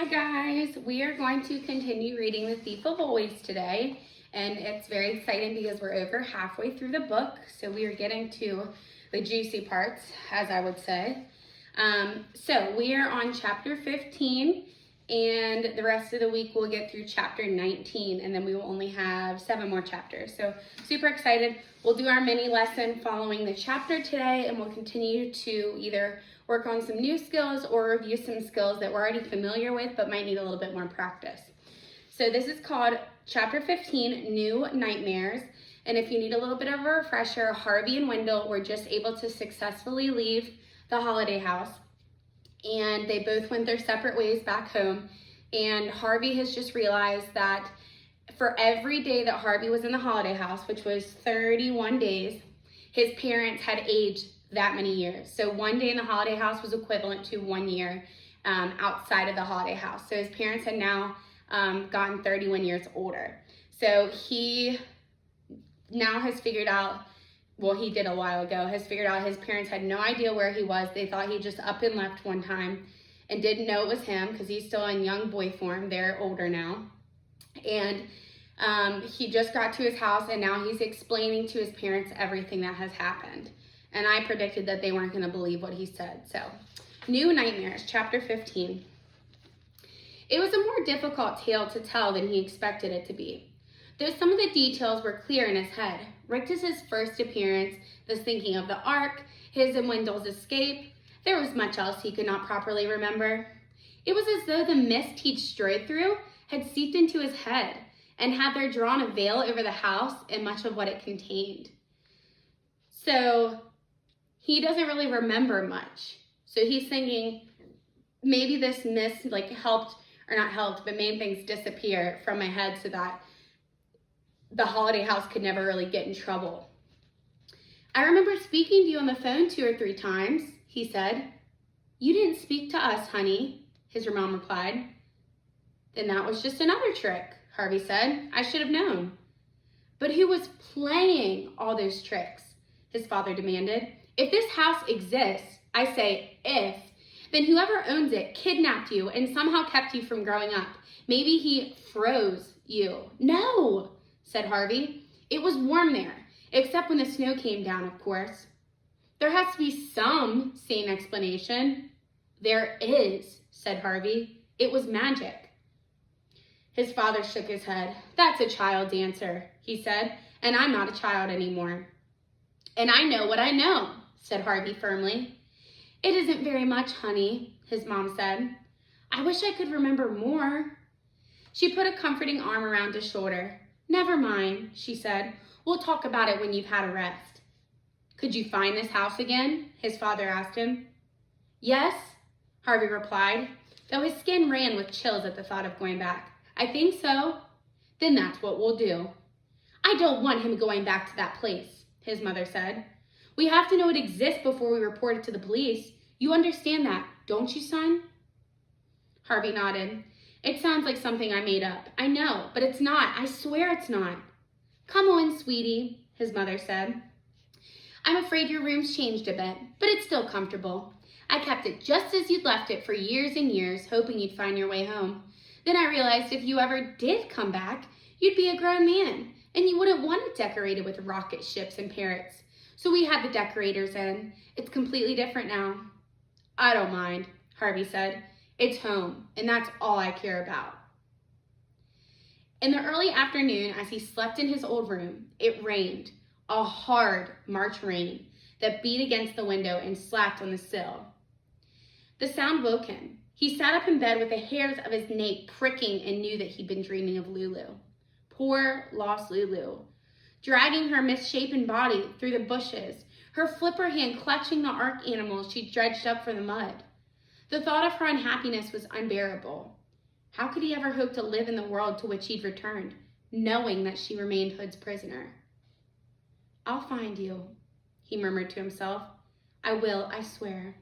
Hi guys, we are going to continue reading The Thief of Always today, and it's very exciting because we're over halfway through the book, so we are getting to the juicy parts, as I would say. So we are on chapter 15, and the rest of the week we'll get through chapter 19, and then we will only have 7 more chapters. So super excited. We'll do our mini lesson following the chapter today, and we'll continue to either work on some new skills or review some skills that we're already familiar with but might need a little bit more practice. So this is called chapter 15, New Nightmares. And if you need a little bit of a refresher, Harvey and Wendell were just able to successfully leave the holiday house, and they both went their separate ways back home. And Harvey has just realized that for every day that Harvey was in the holiday house, which was 31 days, his parents had aged that many years. So one day in the holiday house was equivalent to 1 year outside of the holiday house. So his parents had now gotten 31 years older. So he now has figured out, well, he did a while ago, has figured out his parents had no idea where he was. They thought he just up and left one time and didn't know it was him because he's still in young boy form. They're older now. And he just got to his house, and now he's explaining to his parents everything that has happened. And I predicted that they weren't going to believe what he said. So, New Nightmares, chapter 15. It was a more difficult tale to tell than he expected it to be. Though some of the details were clear in his head, Rictus's first appearance, the sinking of the ark, his and Wendell's escape, there was much else he could not properly remember. It was as though the mist he'd strode through had seeped into his head and had there drawn a veil over the house and much of what it contained. So he doesn't really remember much. So he's thinking maybe this mist helped, or not helped, but made things disappear from my head so that the holiday house could never really get in trouble. I remember speaking to you on the phone 2 or 3 times, he said. You didn't speak to us, honey, his mom replied. Then that was just another trick, Harvey said. I should have known. But who was playing all those tricks? His father demanded. If this house exists, I say if, then whoever owns it kidnapped you and somehow kept you from growing up. Maybe he froze you. No, said Harvey. It was warm there, except when the snow came down, of course. There has to be some sane explanation. There is, said Harvey. It was magic. His father shook his head. That's a child's answer, he said, and I'm not a child anymore. And I know what I know, said Harvey firmly. It isn't very much, honey, his mom said. I wish I could remember more. She put a comforting arm around his shoulder. Never mind, she said. We'll talk about it when you've had a rest. Could you find this house again? His father asked him. Yes, Harvey replied, though his skin ran with chills at the thought of going back. I think so. Then that's what we'll do. I don't want him going back to that place, his mother said. We have to know it exists before we report it to the police. You understand that, don't you, son? Harvey nodded. It sounds like something I made up. I know, but it's not. I swear it's not. Come on, sweetie, his mother said. I'm afraid your room's changed a bit, but it's still comfortable. I kept it just as you'd left it for years and years, hoping you'd find your way home. Then I realized if you ever did come back, you'd be a grown man, and you wouldn't want it decorated with rocket ships and parrots. So we had the decorators in. It's completely different now. I don't mind, Harvey said. It's home, and that's all I care about. In the early afternoon, as he slept in his old room, it rained, a hard March rain that beat against the window and slapped on the sill. The sound woke him. He sat up in bed with the hairs of his nape pricking and knew that he'd been dreaming of Lulu. Poor, lost Lulu. Dragging her misshapen body through the bushes, her flipper hand clutching the ark animals she'd dredged up from the mud. The thought of her unhappiness was unbearable. How could he ever hope to live in the world to which he'd returned, knowing that she remained Hood's prisoner? I'll find you, he murmured to himself. I will, I swear.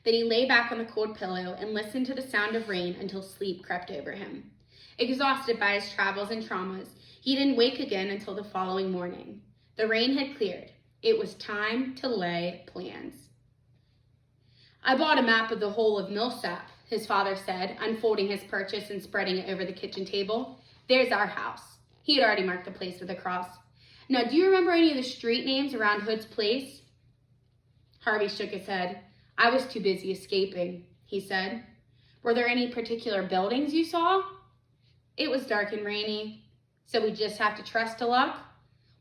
Then he lay back on the cold pillow and listened to the sound of rain until sleep crept over him. Exhausted by his travels and traumas, he didn't wake again until the following morning. The rain had cleared. It was time to lay plans. I bought a map of the whole of Millsap, his father said, unfolding his purchase and spreading it over the kitchen table. There's our house. He had already marked the place with a cross. Now, do you remember any of the street names around Hood's place? Harvey shook his head. I was too busy escaping, he said. Were there any particular buildings you saw? It was dark and rainy, so we just have to trust to luck.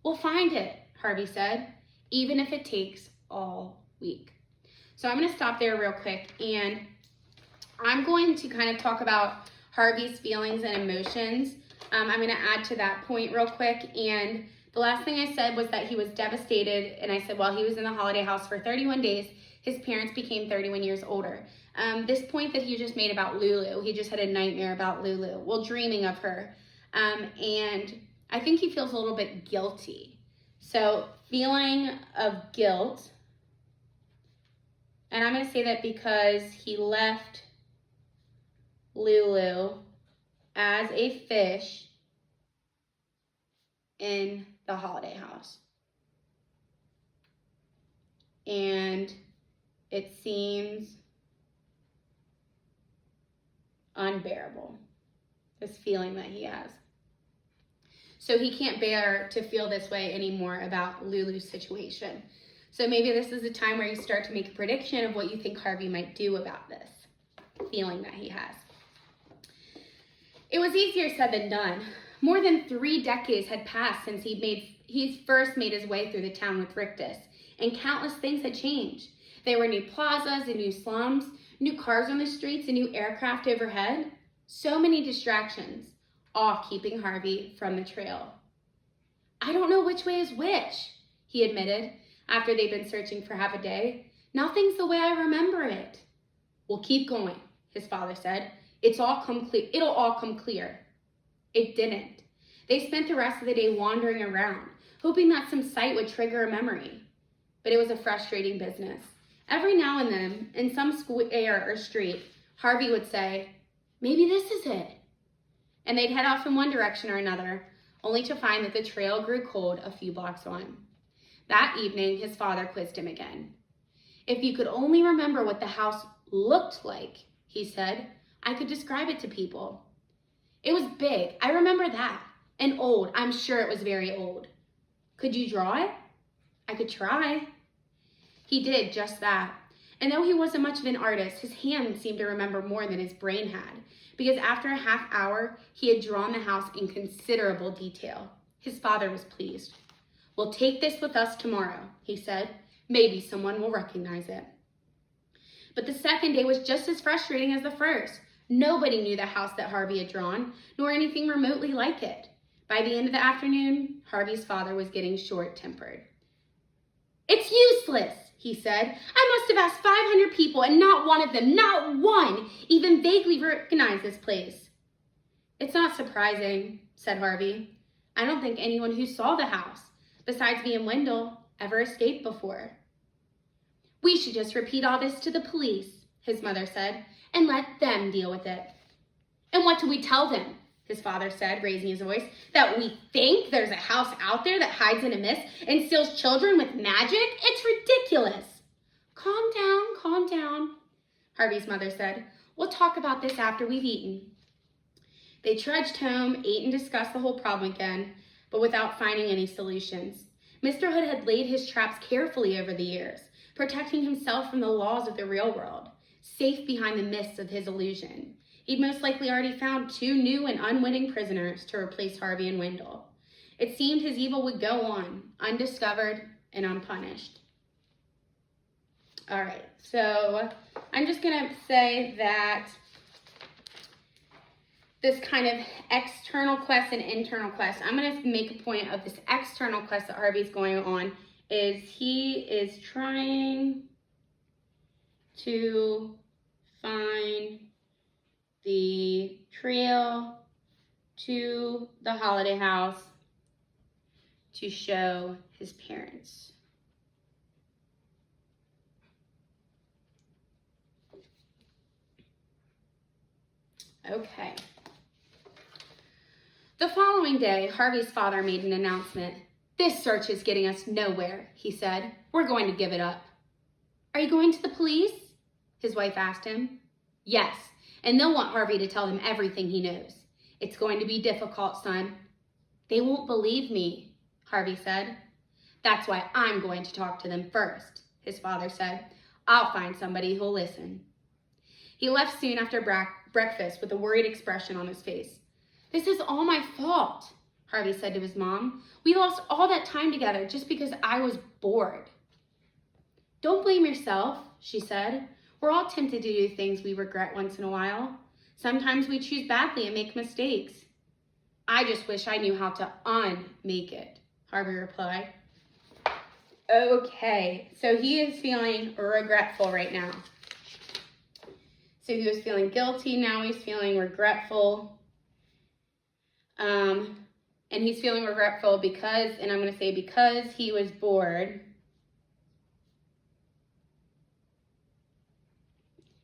We'll find it, Harvey said, even if it takes all week. So I'm going to stop there real quick, and I'm going to kind of talk about Harvey's feelings and emotions. I'm going to add to that point real quick, and the last thing I said was that he was devastated, and I said while he was in the holiday house for 31 days, his parents became 31 years older. This point that he just made about Lulu, he just had a nightmare about Lulu, well, dreaming of her, and I think he feels a little bit guilty. So feeling of guilt, and I'm going to say that because he left Lulu as a fish in the holiday house. And it seems unbearable, this feeling that he has. So he can't bear to feel this way anymore about Lulu's situation. So maybe this is a time where you start to make a prediction of what you think Harvey might do about this feeling that he has. It was easier said than done. More than 3 decades had passed since he first made his way through the town with Rictus, and countless things had changed. There were new plazas and new slums, new cars on the streets and new aircraft overhead. So many distractions, all keeping Harvey from the trail. I don't know which way is which, he admitted, after they'd been searching for half a day. Nothing's the way I remember it. Well, keep going, his father said. It'll all come clear. It didn't. They spent the rest of the day wandering around, hoping that some sight would trigger a memory. But it was a frustrating business. Every now and then, in some square or street, Harvey would say, maybe this is it. And they'd head off in one direction or another, only to find that the trail grew cold a few blocks on. That evening, his father quizzed him again. If you could only remember what the house looked like, he said, I could describe it to people. It was big, I remember that, and old. I'm sure it was very old. Could you draw it? I could try. He did just that. And though he wasn't much of an artist, his hand seemed to remember more than his brain had, because after a half hour, he had drawn the house in considerable detail. His father was pleased. We'll take this with us tomorrow, he said. Maybe someone will recognize it. But the second day was just as frustrating as the first. Nobody knew the house that Harvey had drawn, nor anything remotely like it. By the end of the afternoon, Harvey's father was getting short-tempered. It's useless, he said. I must have asked 500 people, and not one of them, not one, even vaguely recognized this place. It's not surprising, said Harvey. I don't think anyone who saw the house, besides me and Wendell, ever escaped before. We should just repeat all this to the police, his mother said, and let them deal with it. And what do we tell them? His father said, raising his voice. That we think there's a house out there that hides in a mist and steals children with magic? It's ridiculous. Calm down, Harvey's mother said. We'll talk about this after we've eaten. They trudged home, ate and discussed the whole problem again, but without finding any solutions. Mr. Hood had laid his traps carefully over the years, protecting himself from the laws of the real world, safe behind the mists of his illusion. He'd most likely already found 2 new and unwitting prisoners to replace Harvey and Wendell. It seemed his evil would go on, undiscovered and unpunished. All right, so I'm just going to say that this kind of external quest and internal quest, I'm going to make a point of this external quest that Harvey's going on, is he is trying to find the trail to the holiday house to show his parents. Okay. The following day, Harvey's father made an announcement. This search is getting us nowhere, he said. We're going to give it up. Are you going to the police? His wife asked him. Yes, and they'll want Harvey to tell them everything he knows. It's going to be difficult, son. They won't believe me, Harvey said. That's why I'm going to talk to them first, his father said. I'll find somebody who'll listen. He left soon after breakfast with a worried expression on his face. This is all my fault, Harvey said to his mom. We lost all that time together just because I was bored. Don't blame yourself, she said. We're all tempted to do things we regret once in a while. Sometimes we choose badly and make mistakes. I just wish I knew how to unmake it, Harvey replied. Okay, so he is feeling regretful right now. So he was feeling guilty, now he's feeling regretful. And he's feeling regretful because, and I'm going to say because he was bored,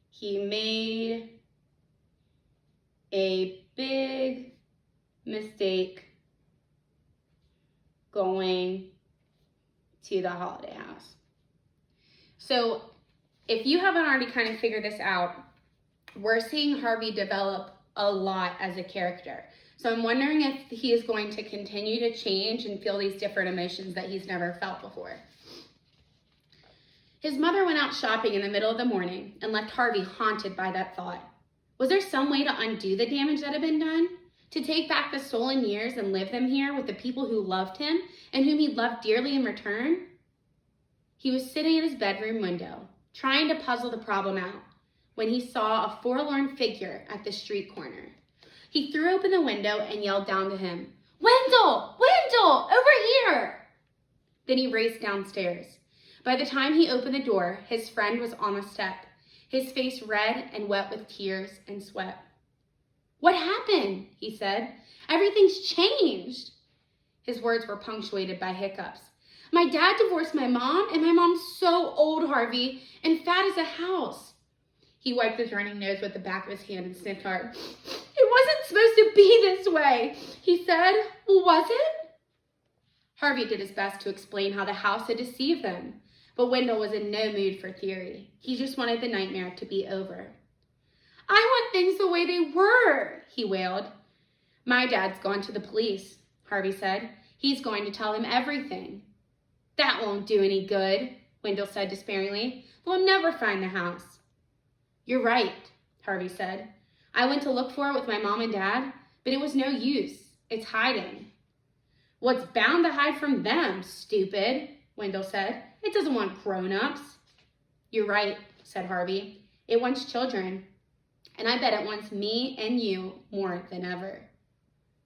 he made a big mistake going to the holiday house. So if you haven't already kind of figured this out, we're seeing Harvey develop a lot as a character. So I'm wondering if he is going to continue to change and feel these different emotions that he's never felt before. His mother went out shopping in the middle of the morning and left Harvey haunted by that thought. Was there some way to undo the damage that had been done? To take back the stolen years and live them here with the people who loved him and whom he loved dearly in return? He was sitting at his bedroom window, trying to puzzle the problem out, when he saw a forlorn figure at the street corner. He threw open the window and yelled down to him, Wendell! Wendell! Over here! Then he raced downstairs. By the time he opened the door, his friend was on the step, his face red and wet with tears and sweat. What happened? He said. Everything's changed. His words were punctuated by hiccups. My dad divorced my mom, and my mom's so old, Harvey, and fat as a house. He wiped his running nose with the back of his hand and sniffed hard. It wasn't supposed to be this way, he said. Well, was it? Harvey did his best to explain how the house had deceived them, but Wendell was in no mood for theory. He just wanted the nightmare to be over. I want things the way they were, he wailed. My dad's gone to the police, Harvey said. He's going to tell him everything. That won't do any good, Wendell said despairingly. We'll never find the house. You're right, Harvey said. I went to look for it with my mom and dad, but it was no use. It's hiding. What's bound to hide from them, stupid, Wendell said. It doesn't want grown-ups. You're right, said Harvey. It wants children. And I bet it wants me and you more than ever.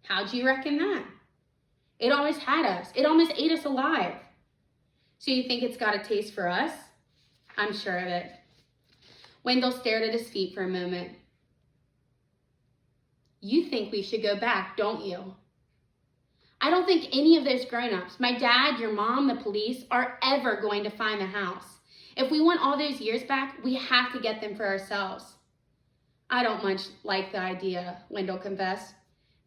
How'd you reckon that? It always had us. It almost ate us alive. So you think it's got a taste for us? I'm sure of it. Wendell stared at his feet for a moment. You think we should go back, don't you? I don't think any of those grown-ups, my dad, your mom, the police, are ever going to find the house. If we want all those years back, we have to get them for ourselves. I don't much like the idea, Wendell confessed.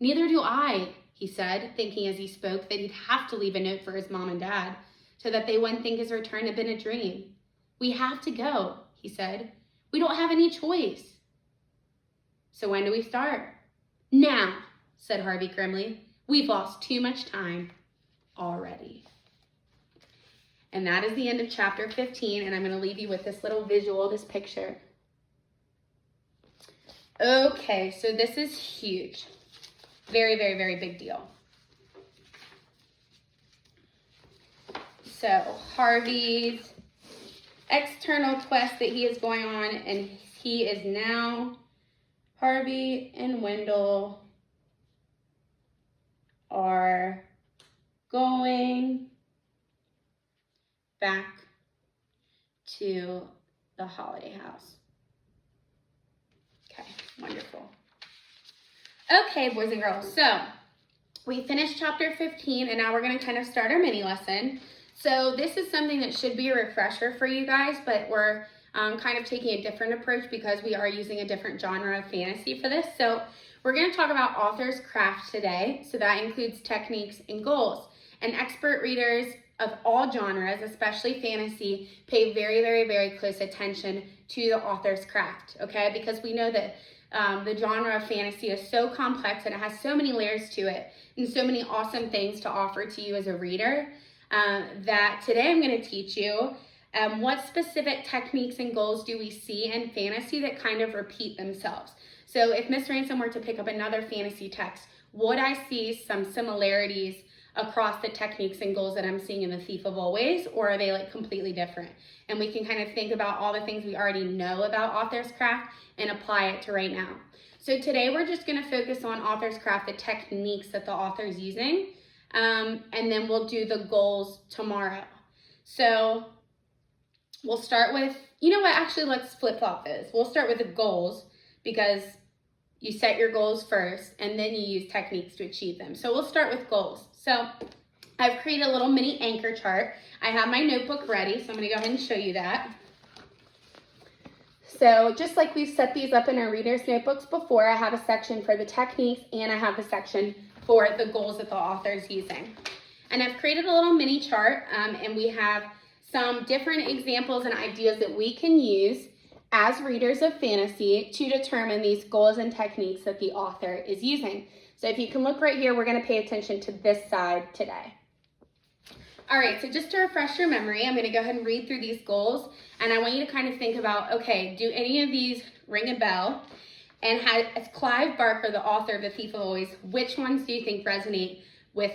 Neither do I, he said, thinking as he spoke that he'd have to leave a note for his mom and dad so that they wouldn't think his return had been a dream. We have to go, he said. We don't have any choice. So when do we start? Now, said Harvey grimly. We've lost too much time already. And that is the end of chapter 15, and I'm going to leave you with this little visual, this picture. Okay, so this is huge. Very, very, very big deal. So Harvey's external quest that he is going on, and he is now, Harvey and Wendell are going back to the holiday house. Okay, wonderful. Okay, boys and girls, so we finished chapter 15, and now we're going to kind of start our mini lesson. So this is something that should be a refresher for you guys, but we're kind of taking a different approach because we are using a different genre of fantasy for this. So we're going to talk about author's craft today. So that includes techniques and goals. And expert readers of all genres, especially fantasy, pay very, very, very close attention to the author's craft, okay? Because we know that the genre of fantasy is so complex and it has so many layers to it and so many awesome things to offer to you as a reader that today I'm going to teach you what specific techniques and goals do we see in fantasy that kind of repeat themselves. So if Miss Ransom were to pick up another fantasy text, would I see some similarities across the techniques and goals that I'm seeing in The Thief of Always, or are they like completely different? And we can kind of think about all the things we already know about author's craft and apply it to right now. So today we're just going to focus on author's craft, the techniques that the author is using, and then we'll do the goals tomorrow. So we'll start with, you know what, actually let's flip-flop this. We'll start with the goals because you set your goals first and then you use techniques to achieve them. So we'll start with goals. So I've created a little mini anchor chart. I have my notebook ready, so I'm going to go ahead and show you that. So just like we've set these up in our reader's notebooks before, I have a section for the techniques and I have a section for the goals that the author is using. And I've created a little mini chart and we have some different examples and ideas that we can use as readers of fantasy to determine these goals and techniques that the author is using. So if you can look right here, we're going to pay attention to this side today. All right, so just to refresh your memory, I'm going to go ahead and read through these goals, and I want you to kind of think about, okay, do any of these ring a bell? And as Clive Barker, the author of The Thief of Always, which ones do you think resonate with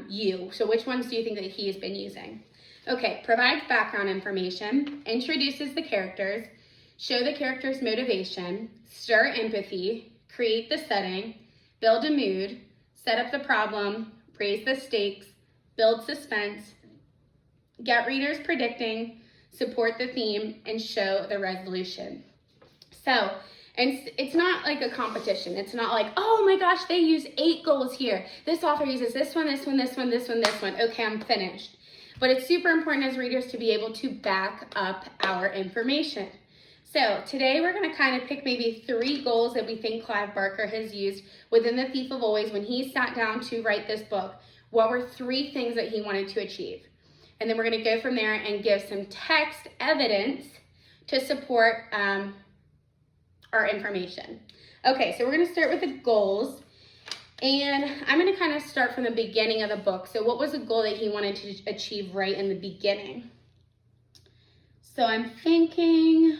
you? So which ones do you think that he has been using? Okay, provides background information, introduces the characters, show the character's motivation, stir empathy, create the setting, build a mood, set up the problem, raise the stakes, build suspense, get readers predicting, support the theme, and show the resolution. So, and it's not like a competition. It's not like, oh my gosh, they use 8 goals here. This author uses this one, this one, this one, this one, this one. Okay, I'm finished. But it's super important as readers to be able to back up our information. So today we're going to kind of pick maybe 3 goals that we think Clive Barker has used within The Thief of Always when he sat down to write this book. What were 3 things that he wanted to achieve? And then we're going to go from there and give some text evidence to support our information. Okay, so we're going to start with the goals. And I'm going to kind of start from the beginning of the book. So what was the goal that he wanted to achieve right in the beginning? So I'm thinking,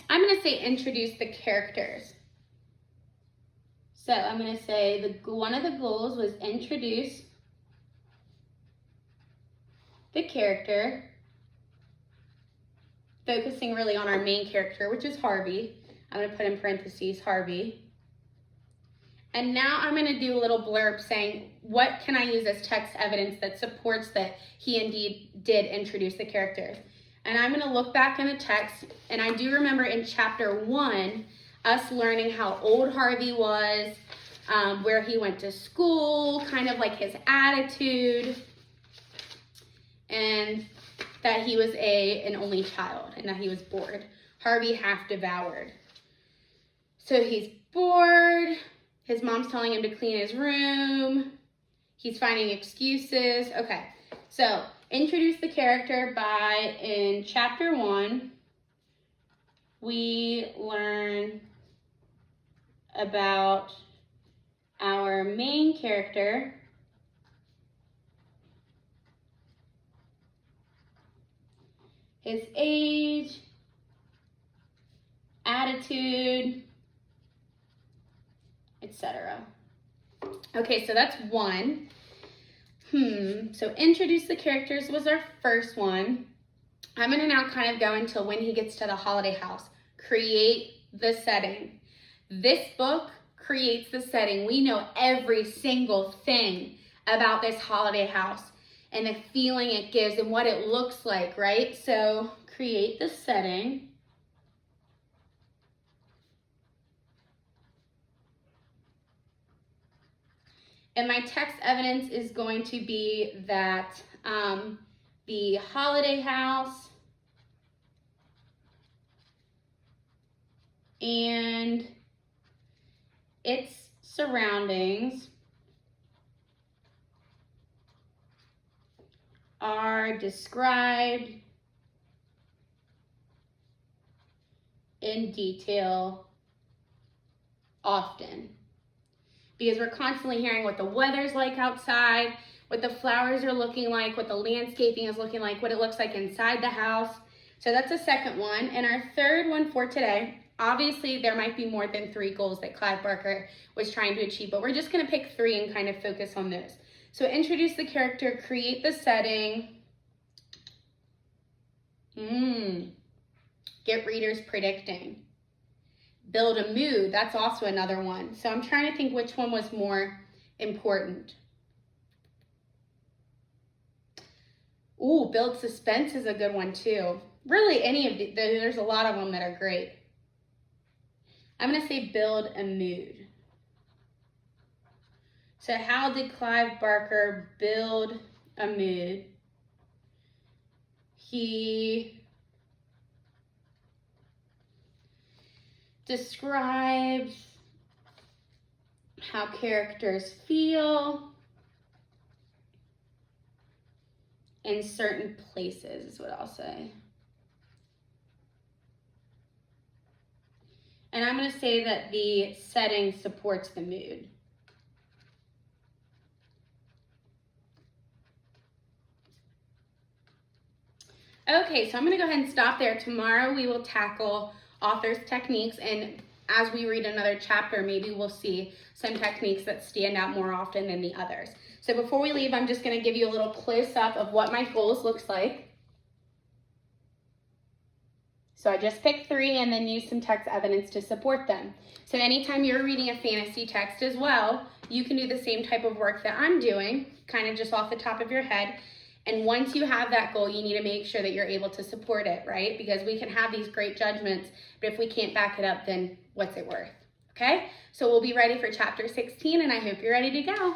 I'm going to say introduce the characters. So I'm going to say one of the goals was introduce the character, focusing really on our main character, which is Harvey. I'm going to put in parentheses Harvey. And now I'm going to do a little blurb saying, what can I use as text evidence that supports that he indeed did introduce the characters? And I'm going to look back in the text, and I do remember in chapter 1, us learning how old Harvey was, where he went to school, kind of like his attitude, and that he was an only child and that he was bored. Harvey half devoured. So he's bored. His mom's telling him to clean his room. He's finding excuses. Okay, so introduce the character by, in chapter 1, we learn about our main character, his age, attitude, etc. Okay, so that's 1. So introduce the characters was our first one. I'm going to now kind of go into when he gets to the holiday house. Create the setting. This book creates the setting. We know every single thing about this holiday house and the feeling it gives and what it looks like, right? So create the setting. And my text evidence is going to be that the holiday house and its surroundings are described in detail often. Because we're constantly hearing what the weather's like outside, what the flowers are looking like, what the landscaping is looking like, what it looks like inside the house. So that's the second one. And our third one for today, obviously there might be more than 3 goals that Clive Barker was trying to achieve, but we're just gonna pick 3 and kind of focus on those. So introduce the character, create the setting, get readers predicting. Build a mood, that's also another one. So I'm trying to think which one was more important. Ooh, build suspense is a good one too. Really, any of the, there's a lot of them that are great. I'm gonna say build a mood. So how did Clive Barker build a mood? He describes how characters feel in certain places is what I'll say. And I'm going to say that the setting supports the mood. Okay, so I'm going to go ahead and stop there. Tomorrow we will tackle author's techniques, and as we read another chapter, maybe we'll see some techniques that stand out more often than the others. So before we leave, I'm just going to give you a little close-up of what my goals looks like. So I just picked 3 and then used some text evidence to support them. So anytime you're reading a fantasy text as well, you can do the same type of work that I'm doing, kind of just off the top of your head. And once you have that goal, you need to make sure that you're able to support it, right? Because we can have these great judgments, but if we can't back it up, then what's it worth? Okay? So we'll be ready for chapter 16, and I hope you're ready to go.